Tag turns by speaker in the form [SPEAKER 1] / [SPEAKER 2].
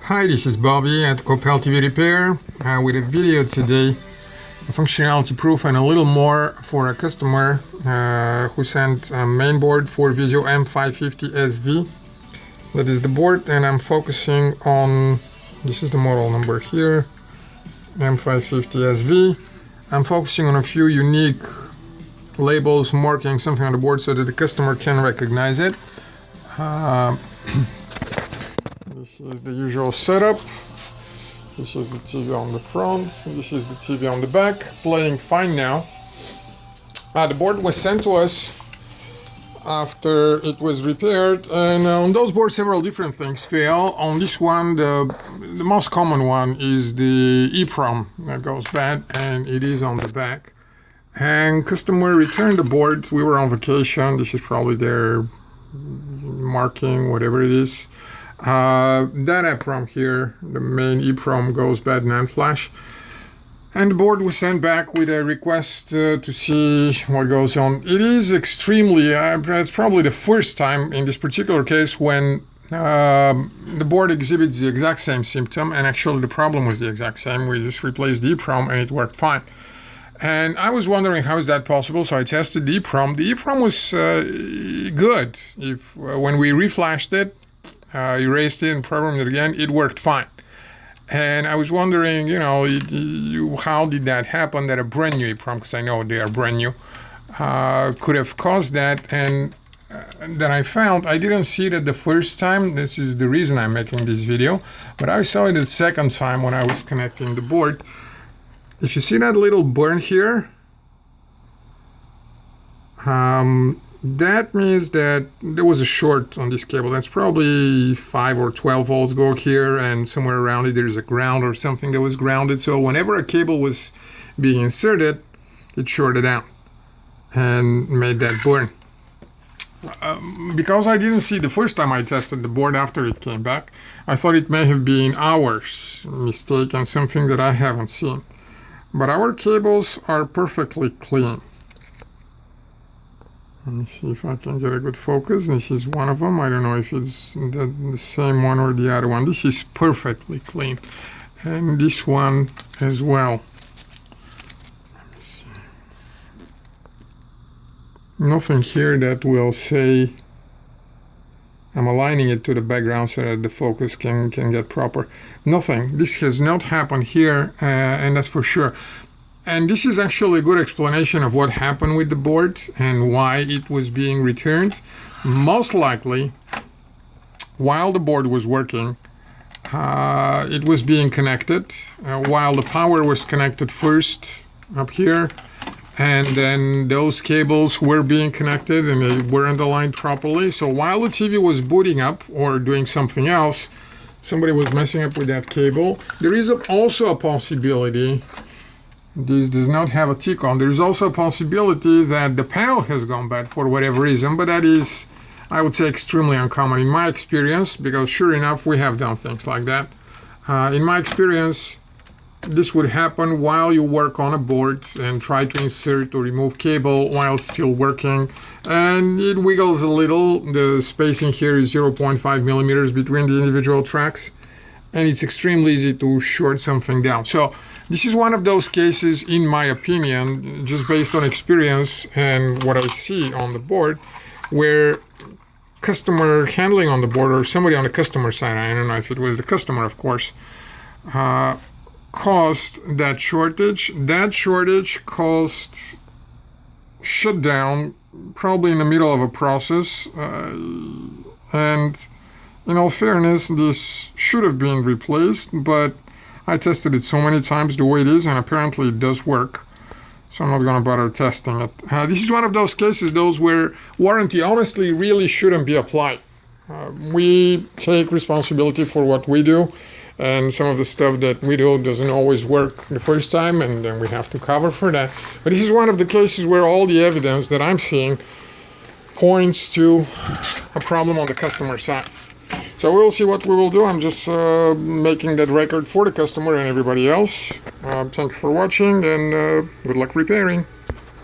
[SPEAKER 1] Hi, this is Bobby at Copel TV Repair with a video today, a functionality proof and a little more for a customer who sent a main board for Vizio M550SV. That is the board, and I'm focusing on, this is the model number here, M550SV. I'm focusing on a few unique labels marking something on the board so that the customer can recognize it. This is the usual setup. This is the TV on the front. This is the TV on the back, playing fine now. The board was sent to us after it was repaired, and on those boards several different things fail. On this one, the most common one is the EEPROM that goes bad, and it is on the back. And customer returned the board. We were on vacation. This is probably their marking, whatever it is. That EEPROM here, the main EEPROM, goes bad NAND flash, and the board was sent back with a request to see what goes on. It is extremely, it's probably the first time in this particular case when the board exhibits the exact same symptom, and actually the problem was the exact same. We just replaced the EEPROM and it worked fine. And I was wondering, how is that possible? So I tested the EEPROM. The EEPROM was good. When we reflashed it, erased it and programmed it again, it worked fine. And I was wondering, how did that happen that a brand new EEPROM, because I know they are brand new, could have caused that. And then I found I didn't see it the first time. This is the reason I'm making this video, but I saw it the second time when I was connecting the board. If you see that little burn here, that means that there was a short on this cable. That's probably 5 or 12 volts go here, and somewhere around it there's a ground or something that was grounded. So whenever a cable was being inserted, it shorted out and made that burn. Because I didn't see the first time I tested the board after it came back, I thought it may have been ours mistake and something that I haven't seen. But our cables are perfectly clean. Let me see if I can get a good focus. This is one of them. I don't know if it's the same one or the other one. This is perfectly clean. And this one as well. Let me see. Nothing here that will say, I'm aligning it to the background so that the focus can get proper. Nothing. This has not happened here, and that's for sure. And this is actually a good explanation of what happened with the board and why it was being returned. Most likely, while the board was working, it was being connected, while the power was connected first up here, and then those cables were being connected and they weren't aligned properly. So while the TV was booting up or doing something else, somebody was messing up with that cable. There is also a possibility, this does not have a tick on, there's also a possibility that the panel has gone bad for whatever reason, but that is, I would say, extremely uncommon in my experience, because sure enough, we have done things like that. In my experience, this would happen while you work on a board and try to insert or remove cable while still working, and it wiggles a little. The spacing here is 0.5 millimeters between the individual tracks, and it's extremely easy to short something down. So this is one of those cases, in my opinion, just based on experience and what I see on the board, where customer handling on the board, or somebody on the customer side, I don't know if it was the customer, of course, caused that shortage. That shortage caused shutdown, probably in the middle of a process, and in all fairness, this should have been replaced, but I tested it so many times the way it is, and apparently it does work, so I'm not going to bother testing it. This is one of those cases, those where warranty honestly really shouldn't be applied. We take responsibility for what we do, and some of the stuff that we do doesn't always work the first time, and then we have to cover for that. But this is one of the cases where all the evidence that I'm seeing points to a problem on the customer side. So we'll see what we will do. I'm just making that record for the customer and everybody else. Thanks for watching, and good luck repairing.